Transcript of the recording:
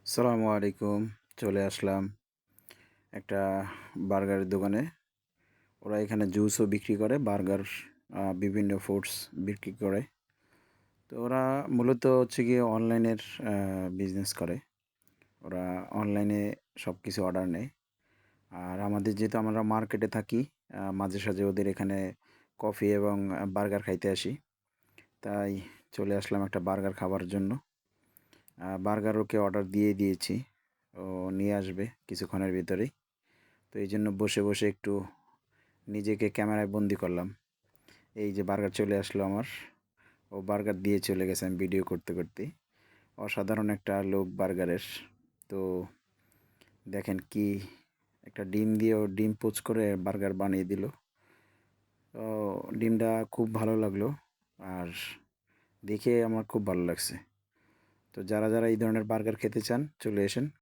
আসসালামু আলাইকুম। চলে আসলাম একটা বার্গারের দোকানে। ওরা এখানে জুসও বিক্রি করে, বার্গার বিভিন্ন ফুডস বিক্রি করে। তো ওরা মূলত হচ্ছে গিয়ে অনলাইনের বিজনেস করে। ওরা অনলাইনে সবকিছু অর্ডার নেয়। আর আমাদের যেহেতু আমরা মার্কেটে থাকি, মাঝে সাঝে ওদের এখানে কফি এবং বার্গার খাইতে আসি। তাই চলে আসলাম একটা বার্গার খাবার জন্য। বার্গার ওকে অর্ডার দিয়ে দিয়েছি। ও নিয়ে আসবে কিছুক্ষণের ভিতরেই। তো এইজন্য বসে, বসে একটু নিজেকে ক্যামেরায় বন্দি করলাম। এই যে বার্গার চলে আসলো আমার। ও বার্গার দিয়ে চলে গেছে আমি ভিডিও করতে, করতেই। অসাধারণ একটা লুক বার্গারের। তো দেখেন কি একটা ডিম দিয়ে ও ডিম পোচ করে বার্গার বানিয়ে দিল। তো ডিমটা খুব ভালো লাগলো। আর দেখে আমার খুব ভালো লাগছে। তো যারা, যারা এই ধরনের বার্গার খেতে চান চলে আসেন।